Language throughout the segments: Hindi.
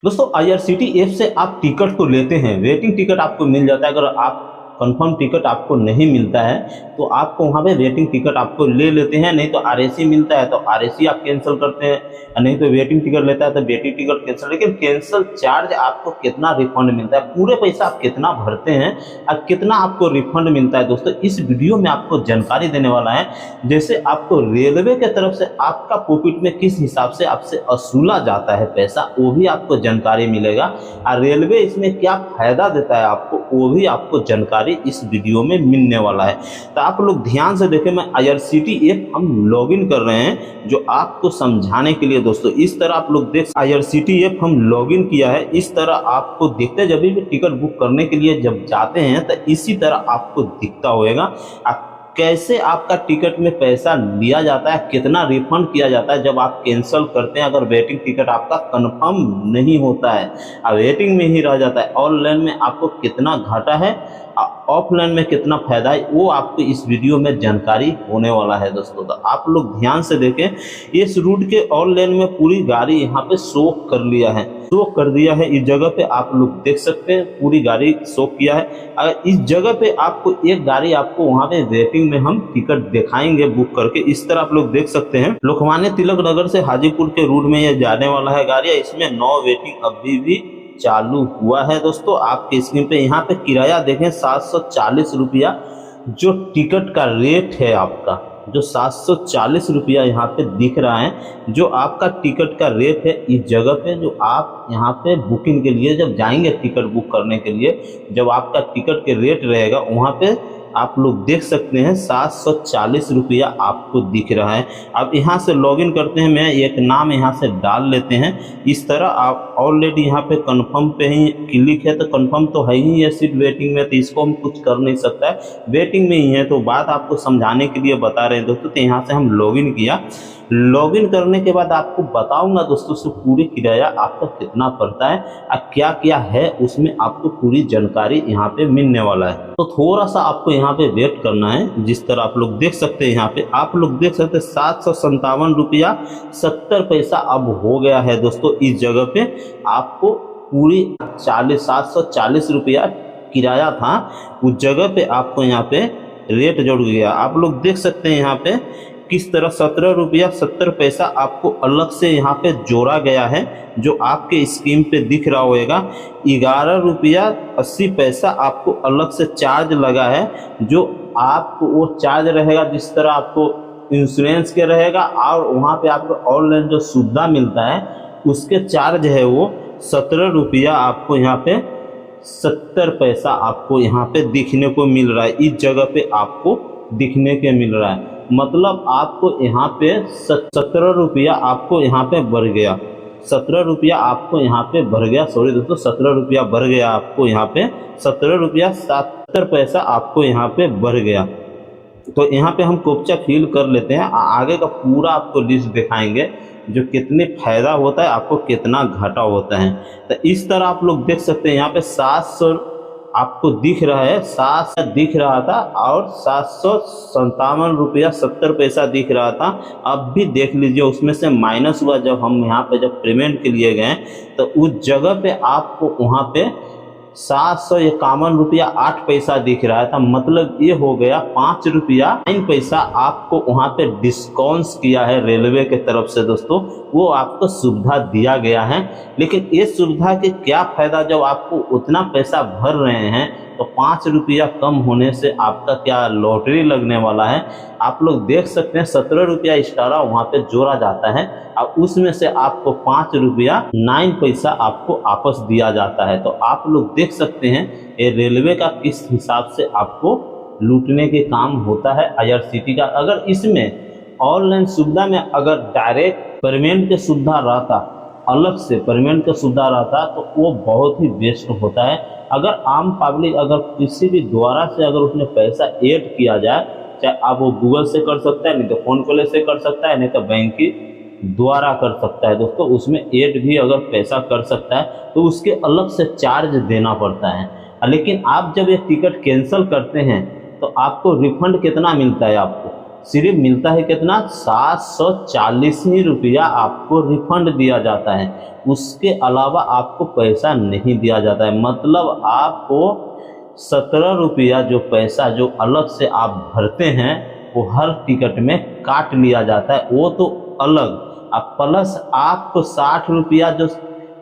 दोस्तों आईआरसीटी ऐप से आप टिकट को लेते हैं, वेटिंग टिकट आपको मिल जाता है। अगर आप कंफर्म टिकट आपको नहीं मिलता है तो आपको वहाँ पे वेटिंग टिकट आपको ले लेते हैं, नहीं तो आरएसी मिलता है तो आरएसी आप कैंसिल करते हैं, नहीं तो वेटिंग टिकट लेता है तो वेटिंग टिकट कैंसिल। लेकिन कैंसिल चार्ज आपको कितना रिफंड मिलता है, पूरे पैसा आप कितना भरते हैं और कितना आपको रिफंड मिलता है, दोस्तों इस वीडियो में आपको जानकारी देने वाला है। जैसे आपको रेलवे के तरफ से आपका पॉकेट में किस हिसाब से आपसे वसूला जाता है पैसा, वो भी आपको जानकारी मिलेगा और रेलवे इसमें क्या फायदा देता है आपको, वो भी आपको जानकारी इस वीडियो में मिलने वाला है। तो आप लोग ध्यान से देखें, मैं आईआरसीटी ऐप हम लॉगिन कर रहे हैं जो आपको समझाने के लिए। दोस्तों इस तरह आप लोग देख, आईआरसीटी ऐप हम लॉगिन किया है, इस तरह आपको दिखते, जब भी टिकट बुक करने के लिए जब जाते हैं तो इसी तरह आपको दिखता होगा कैसे आपका टिकट में पैसा लिया जाता है, कितना रिफंड किया जाता है जब आप कैंसिल करते हैं। अगर वेटिंग टिकट आपका कंफर्म नहीं होता है और वेटिंग में ही रह जाता है, ऑनलाइन में आपको कितना घाटा है, ऑफलाइन में कितना फायदा है, वो आपको इस वीडियो में जानकारी होने वाला है। दोस्तों तो आप लोग ध्यान से देखें, इस रूट के ऑनलाइन में पूरी गाड़ी यहाँ पे शो कर लिया है, शो कर दिया है। इस जगह पे आप लोग देख सकते हैं पूरी गाड़ी शो किया है। अगर इस जगह पे आपको एक गाड़ी आपको वहाँ पे वेटिंग में हम टिकट दिखाएंगे बुक करके, इस तरह आप लोग देख सकते हैं लोकमान्य तिलक नगर से हाजीपुर के रूट में ये जाने वाला है गाड़ी, इसमें 9 वेटिंग अभी भी चालू हुआ है। दोस्तों आपके स्क्रीन पे यहाँ पे किराया देखें 740 रुपया जो टिकट का रेट है आपका, जो 740 रुपया यहाँ पे दिख रहा है, जो आपका टिकट का रेट है इस जगह पे। जो आप यहाँ पे बुकिंग के लिए जब जाएंगे टिकट बुक करने के लिए, जब आपका टिकट के रेट रहेगा वहाँ पे आप लोग देख सकते हैं 740 रुपया आपको दिख रहा है। अब यहाँ से लॉगिन करते हैं, मैं एक नाम यहाँ से डाल लेते हैं। इस तरह आप ऑलरेडी यहाँ पे कंफर्म पे ही क्लिक है तो कंफर्म तो है ही है, सिर्फ वेटिंग में, तो इसको हम कुछ कर नहीं सकता है, वेटिंग में ही है। तो बात आपको समझाने के लिए बता रहे हैं दोस्तों। तो यहाँ से हम लॉगिन किया, लॉगिन करने के बाद आपको बताऊंगा दोस्तों से पूरी किराया आपका कितना पड़ता है और क्या क्या है उसमें आपको पूरी जानकारी यहाँ पे मिलने वाला है। तो थोड़ा सा आपको यहाँ पे वेट करना है। जिस तरह आप लोग देख सकते हैं, यहाँ पे आप लोग देख सकते हैं 757 रुपया 70 पैसा अब हो गया है। दोस्तों इस जगह पे आपको पूरी 740 रुपया किराया था, उस जगह पे आपको यहाँ पे रेट जोड़ गया। आप लोग देख सकते हैं यहाँ पे किस तरह 17 रुपया 70 पैसा आपको अलग से यहाँ पे जोड़ा गया है, जो आपके स्क्रीन पे दिख रहा होगा। 11 रुपया 80 पैसा आपको अलग से चार्ज लगा है, जो आपको वो चार्ज रहेगा जिस तरह आपको इंश्योरेंस के रहेगा, और वहाँ पे आपको ऑनलाइन जो सुविधा मिलता है उसके चार्ज है वो 17 रुपया आपको यहाँ पे 70 पैसा आपको यहाँ पे दिखने को मिल रहा है। इस जगह पे आपको दिखने के मिल रहा है, मतलब आपको यहाँ पे 17 रुपया आपको यहाँ पे बढ़ गया, 17 रुपया आपको यहाँ पे बढ़ गया, सॉरी दोस्तों 17 रुपया बढ़ गया आपको यहाँ पे, 17 रुपया 70 पैसा आपको यहाँ पे बढ़ गया। तो यहाँ पे हम कोप्चा फिल कर लेते हैं, आगे का पूरा आपको लिस्ट दिखाएंगे जो कितने फायदा होता है, आपको कितना घाटा होता है। तो इस तरह आप लोग देख सकते हैं यहाँ पे 700 आपको दिख रहा है, 7 दिख रहा था और 757 रुपया 70 पैसा दिख रहा था। अब भी देख लीजिए उसमें से माइनस हुआ, जब हम यहाँ पे जब पेमेंट के लिए गए तो उस जगह पे आपको वहाँ पे 751 रुपया 8 पैसा दिख रहा था, मतलब ये हो गया 5 रुपया 9 पैसा आपको वहाँ पे डिस्काउंट किया है रेलवे के तरफ से। दोस्तों वो आपको सुविधा दिया गया है, लेकिन ये सुविधा के क्या फायदा, जब आपको उतना पैसा भर रहे हैं तो 5 रुपया कम होने से आपका क्या लॉटरी लगने वाला है। आप लोग देख सकते हैं 17 रुपया एक्स्ट्रा वहाँ पे जोड़ा जाता है और उसमें से आपको 5 रुपया 9 पैसा आपको वापस दिया जाता है। तो आप लोग देख सकते हैं ये रेलवे का किस हिसाब से आपको लूटने के काम होता है आईआरसीटी का। अगर इसमें ऑनलाइन सुविधा में अगर डायरेक्ट पेमेंट की सुविधा रहता, अलग से पेमेंट की सुविधा रहता तो वो बहुत ही बेस्ट होता है। अगर आम पब्लिक अगर किसी भी द्वारा से अगर उसमें पैसा ऐड किया जाए, चाहे आप वो गूगल से कर सकता है, नहीं तो फोन पे से कर सकता है, नहीं तो बैंक की द्वारा कर सकता है। दोस्तों उसमें ऐड भी अगर पैसा कर सकता है तो उसके अलग से चार्ज देना पड़ता है। लेकिन आप जब ये टिकट कैंसिल करते हैं तो आपको रिफंड कितना मिलता है, आपको सिर्फ मिलता है कितना 740 ही रुपया आपको रिफंड दिया जाता है। उसके अलावा आपको पैसा नहीं दिया जाता है। मतलब आपको 17 रुपया जो पैसा जो अलग से आप भरते हैं वो हर टिकट में काट लिया जाता है, वो तो अलग। अब प्लस आपको 60 रुपया जो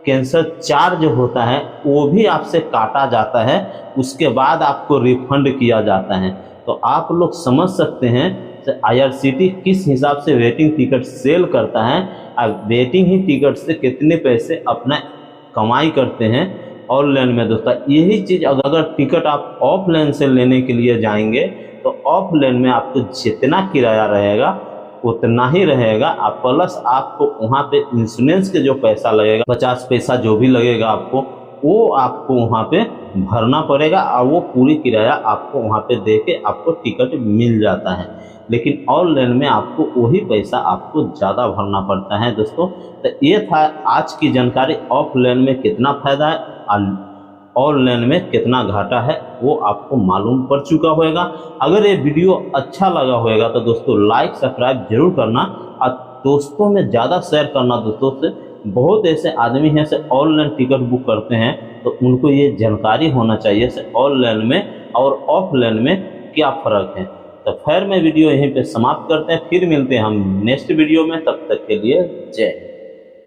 कैंसर चार्ज होता है वो भी आपसे काटा जाता है, उसके बाद आपको रिफंड किया जाता है। तो आप लोग समझ सकते हैं IRCTC किस हिसाब से वेटिंग टिकट सेल करता है। अब वेटिंग ही टिकट से कितने पैसे अपना कमाई करते हैं ऑनलाइन में दोस्तों। यही चीज़ अगर टिकट आप ऑफलाइन से लेने के लिए जाएंगे तो ऑफलाइन में आपको जितना किराया रहेगा उतना ही रहेगा। आप प्लस आपको वहाँ पे इंश्योरेंस के जो पैसा लगेगा 50 पैसा जो भी लगेगा आपको, वो आपको वहाँ पे भरना पड़ेगा और वो पूरी किराया आपको वहाँ पे दे के आपको टिकट मिल जाता है। लेकिन ऑनलाइन में आपको वही पैसा आपको ज़्यादा भरना पड़ता है दोस्तों। तो ये था आज की जानकारी, ऑफलाइन में कितना फ़ायदा है और ऑनलाइन में कितना घाटा है वो आपको मालूम पड़ चुका होगा। अगर ये वीडियो अच्छा लगा होगा तो दोस्तों लाइक सब्सक्राइब जरूर करना और दोस्तों में ज़्यादा शेयर करना दोस्तों से। बहुत ऐसे आदमी हैं से ऑनलाइन टिकट बुक करते हैं तो उनको ये जानकारी होना चाहिए से ऑनलाइन में और ऑफलाइन में क्या फ़र्क है। तो खैर मैं वीडियो यहीं पे समाप्त करते हैं, फिर मिलते हैं हम नेक्स्ट वीडियो में। तब तक के लिए जय।